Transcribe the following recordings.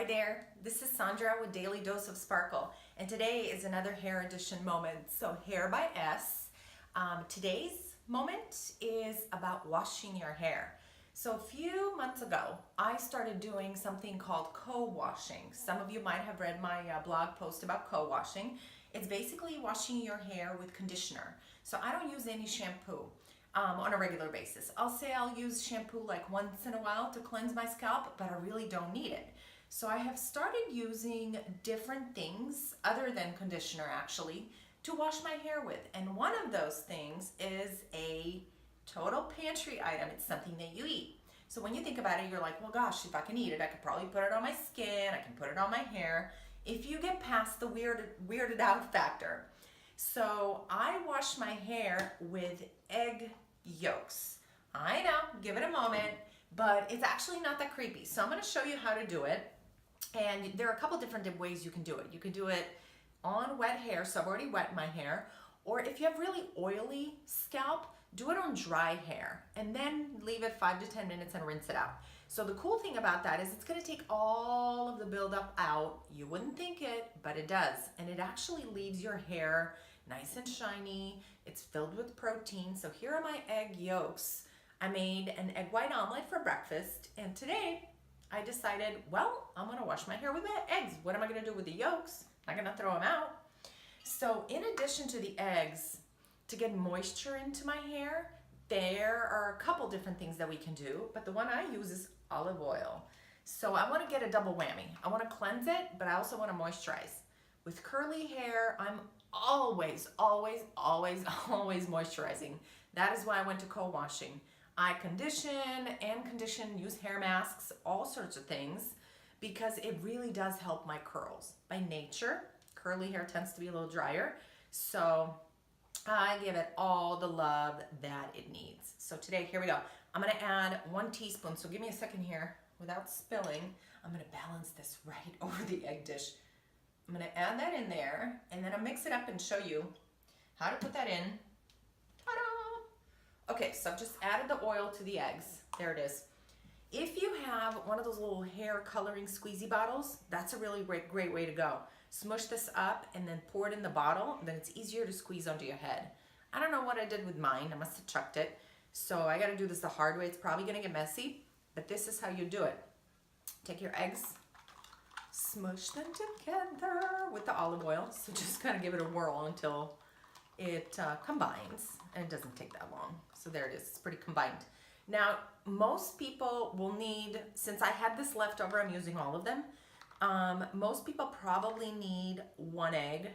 there, this is Sandra with Daily Dose of Sparkle, and today is another hair edition moment. So hair by S. Today's moment is about washing your hair. So a few months ago, I started doing something called co-washing. Some of you might have read my blog post about co-washing. It's basically washing your hair with conditioner. So I don't use any shampoo on a regular basis. I'll say I'll use shampoo like once in a while to cleanse my scalp, but I really don't need it. So I have started using different things other than conditioner actually to wash my hair with. And one of those things is a total pantry item. It's something that you eat. So when you think about it, you're like, well gosh, if I can eat it, I could probably put it on my skin, I can put it on my hair. If you get past the weirded out factor. So I wash my hair with egg yolks. I know, give it a moment, but it's actually not that creepy. So I'm gonna show you how to do it. And there are a couple different ways you can do it. You can do it on wet hair, so I've already wet my hair, or if you have really oily scalp, do it on dry hair and then leave it 5 to 10 minutes and rinse it out. So the cool thing about that is it's gonna take all of the buildup out. You wouldn't think it, but it does. And it actually leaves your hair nice and shiny. It's filled with protein. So here are my egg yolks. I made an egg white omelet for breakfast, and today I decided, well, I'm gonna wash my hair with eggs. What am I gonna do with the yolks? I'm not gonna throw them out. So in addition to the eggs, to get moisture into my hair, there are a couple different things that we can do, but the one I use is olive oil. So I wanna get a double whammy. I wanna cleanse it, but I also wanna moisturize. With curly hair, I'm always moisturizing. That is why I went to co-washing. I condition, use hair masks, all sorts of things, because it really does help my curls. By nature, curly hair tends to be a little drier, so I give it all the love that it needs. So today, here we go. I'm gonna add 1 teaspoon, so give me a second here. Without spilling, I'm gonna balance this right over the egg dish. I'm gonna add that in there, and then I'll mix it up and show you how to put that in. Ta-da! Okay, so I've just added the oil to the eggs. There it is. If you have one of those little hair coloring squeezy bottles, that's a really great way to go. Smush this up and then pour it in the bottle, then it's easier to squeeze onto your head. I don't know what I did with mine. I must have chucked it. So I gotta do this the hard way. It's probably gonna get messy, but this is how you do it. Take your eggs, smush them together with the olive oil. So just kind of give it a whirl until it combines, and it doesn't take that long. So there it is, it's pretty combined. Now, most people will need, since I had this left over, I'm using all of them. Most people probably need 1 egg,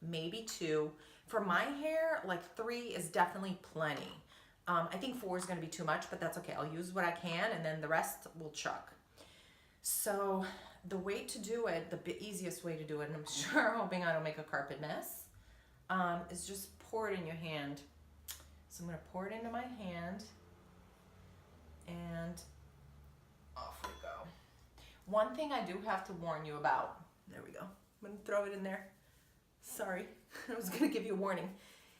maybe 2. For my hair, like 3 is definitely plenty. I think 4 is gonna be too much, but that's okay. I'll use what I can, and then the rest will chuck. So the way to do it, the easiest way to do it, and I'm sure hoping I don't make a carpet mess, is just pour it in your hand. So I'm gonna pour it into my hand, and off we go. One thing I do have to warn you about, there we go. I'm gonna throw it in there. Sorry, I was gonna give you a warning.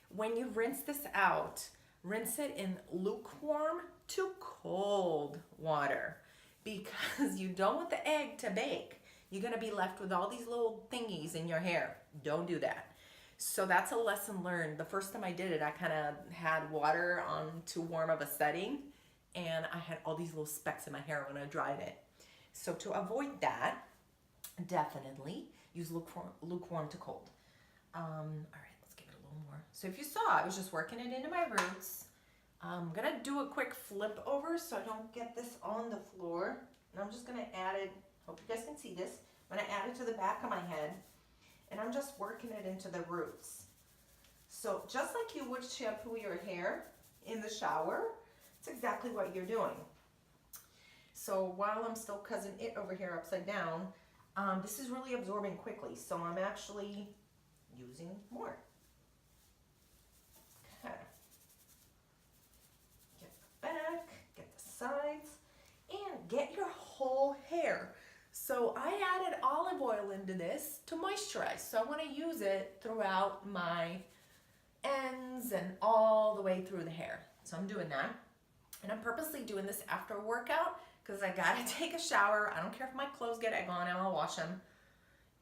When you rinse this out, rinse it in lukewarm to cold water, because you don't want the egg to bake. You're gonna be left with all these little thingies in your hair. Don't do that. So that's a lesson learned. The first time I did it, I kind of had water on too warm of a setting, and I had all these little specks in my hair when I dried it. So to avoid that, definitely use lukewarm to cold. All right, let's give it a little more. So if you saw, I was just working it into my roots. I'm gonna do a quick flip over so I don't get this on the floor. And I'm just gonna add it, hope you guys can see this. I'm gonna add it to the back of my head, and I'm just working it into the roots. So just like you would shampoo your hair in the shower, it's exactly what you're doing. So while I'm still cussing it over here upside down, this is really absorbing quickly. So I'm actually using more. Okay. Get the back, get the sides, and get your whole hair. So I added olive oil into this to moisturize. So I want to use it throughout my ends and all the way through the hair. So I'm doing that. And I'm purposely doing this after a workout because I gotta take a shower. I don't care if my clothes get egg on them, I'll wash them.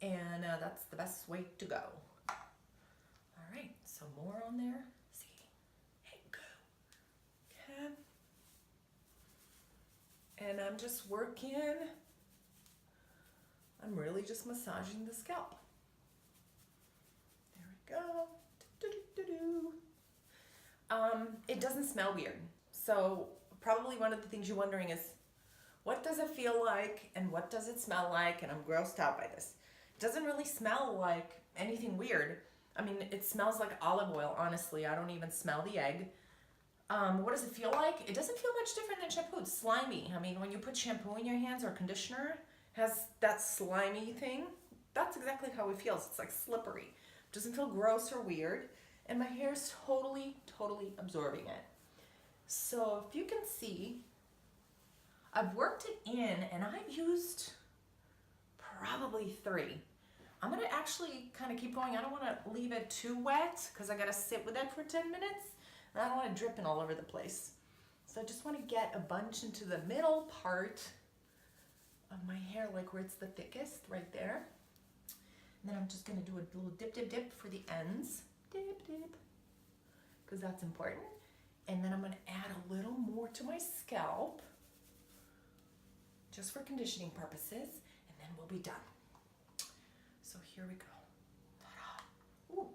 And that's the best way to go. All right, so more on there. See, hey, go. Okay. And I'm just working. I'm really just massaging the scalp. There we go. Do-do-do-do-do. It doesn't smell weird. So probably one of the things you're wondering is, what does it feel like and what does it smell like? And I'm grossed out by this. It doesn't really smell like anything weird. I mean, it smells like olive oil, honestly. I don't even smell the egg. What does it feel like? It doesn't feel much different than shampoo. It's slimy. I mean, when you put shampoo in your hands or conditioner, has that slimy thing. That's exactly how it feels. It's like slippery. It doesn't feel gross or weird. And my hair is totally, totally absorbing it. So if you can see, I've worked it in and I've used probably 3. I'm gonna actually kind of keep going. I don't wanna leave it too wet because I gotta sit with it for 10 minutes. And I don't want it dripping all over the place. So I just wanna get a bunch into the middle part of my hair, like where it's the thickest, right there. And then I'm just gonna do a little dip, dip, dip for the ends. Dip, dip, because that's important. And then I'm gonna add a little more to my scalp, just for conditioning purposes, and then we'll be done. So here we go. Ta-da. Ooh.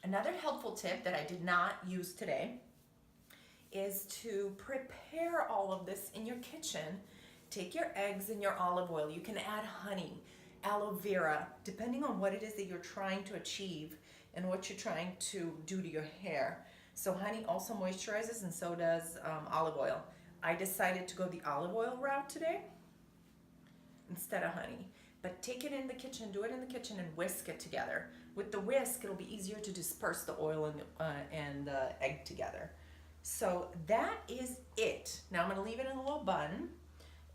Another helpful tip that I did not use today is to prepare all of this in your kitchen. Take your eggs and your olive oil. You can add honey, aloe vera, depending on what it is that you're trying to achieve and what you're trying to do to your hair. So honey also moisturizes, and so does olive oil. I decided to go the olive oil route today instead of honey. But take it in the kitchen, do it in the kitchen, and whisk it together. With the whisk, it'll be easier to disperse the oil and the egg together. So that is it. Now I'm gonna leave it in a little bun,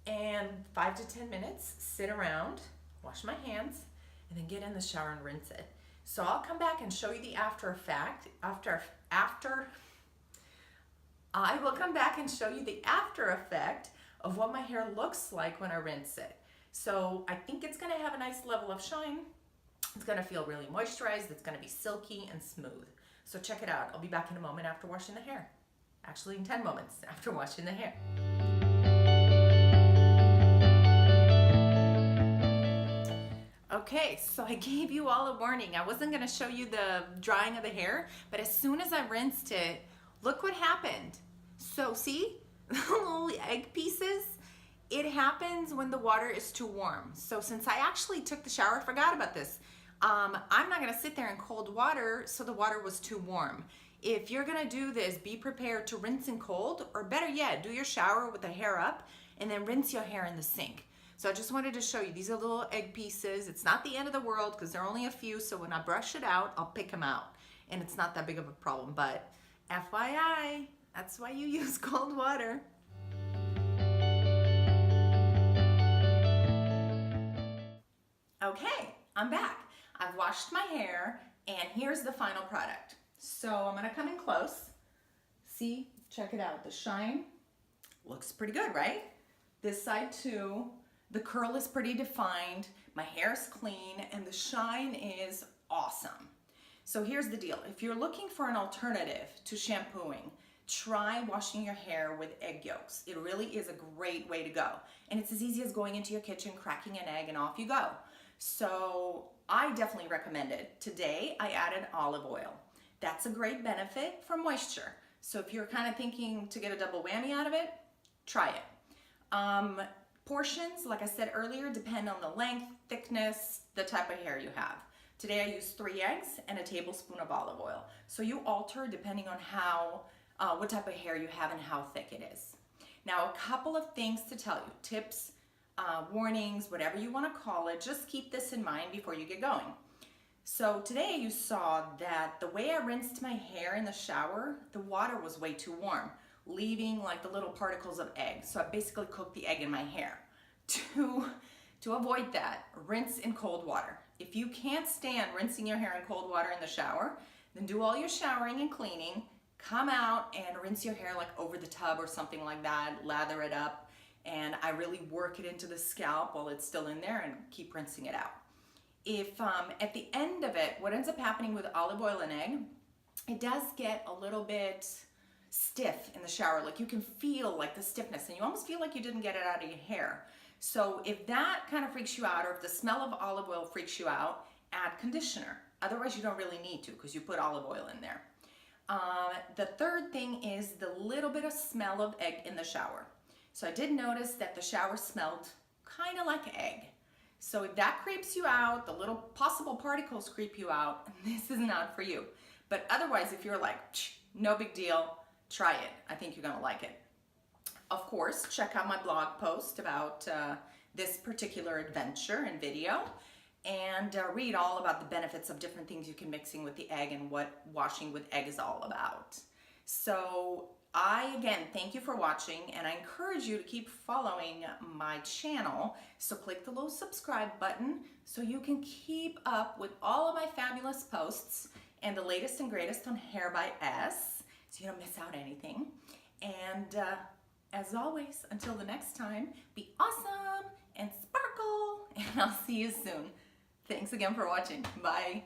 and 5 to 10 minutes, sit around, wash my hands, and then get in the shower and rinse it. So I'll come back and show you the after effect. I will come back and show you the after effect of what my hair looks like when I rinse it. So I think it's gonna have a nice level of shine. It's gonna feel really moisturized. It's gonna be silky and smooth. So check it out. I'll be back in a moment after washing the hair. Actually, in 10 moments after washing the hair. Okay, so I gave you all a warning. I wasn't gonna show you the drying of the hair, but as soon as I rinsed it, look what happened. So see, the little egg pieces, it happens when the water is too warm. So since I actually took the shower, I forgot about this. I'm not gonna sit there in cold water, so the water was too warm. If you're gonna do this, be prepared to rinse in cold, or better yet, do your shower with the hair up and then rinse your hair in the sink. So I just wanted to show you, these are little egg pieces. It's not the end of the world because there are only a few, so when I brush it out, I'll pick them out. And it's not that big of a problem, but FYI, that's why you use cold water. Okay, I'm back. I've washed my hair, and here's the final product. So I'm gonna come in close. See, check it out. The shine looks pretty good, right? This side too. The curl is pretty defined. My hair is clean, and the shine is awesome. So here's the deal. If you're looking for an alternative to shampooing, try washing your hair with egg yolks. It really is a great way to go. And it's as easy as going into your kitchen, cracking an egg, and off you go. So I definitely recommend it. Today, I added olive oil. That's a great benefit for moisture. So if you're kind of thinking to get a double whammy out of it, try it. Portions, like I said earlier, depend on the length, thickness, the type of hair you have. Today I used 3 eggs and a tablespoon of olive oil. So you alter depending on what type of hair you have and how thick it is. Now, a couple of things to tell you, tips, warnings, whatever you want to call it, just keep this in mind before you get going. So today you saw that the way I rinsed my hair in the shower, the water was way too warm, leaving like the little particles of egg. So I basically cooked the egg in my hair. To avoid that, rinse in cold water. If you can't stand rinsing your hair in cold water in the shower, then do all your showering and cleaning come out and rinse your hair like over the tub or something like that, lather it up, and I really work it into the scalp while it's still in there and keep rinsing it out. If at the end of it, what ends up happening with olive oil and egg, it does get a little bit stiff in the shower. Like you can feel like the stiffness and you almost feel like you didn't get it out of your hair. So if that kind of freaks you out, or if the smell of olive oil freaks you out, add conditioner. Otherwise you don't really need to because you put olive oil in there. The third thing is the little bit of smell of egg in the shower. So I did notice that the shower smelled kind of like egg. So if that creeps you out, the little possible particles creep you out, this is not for you. But otherwise, if you're like, no big deal, try it. I think you're gonna like it. Of course, check out my blog post about this particular adventure and video, and read all about the benefits of different things you can mixing with the egg and what washing with egg is all about. So I, again, thank you for watching, and I encourage you to keep following my channel. So click the little subscribe button so you can keep up with all of my fabulous posts and the latest and greatest on Hair by S, so you don't miss out anything. And as always, until the next time, be awesome and sparkle, and I'll see you soon. Thanks again for watching. Bye.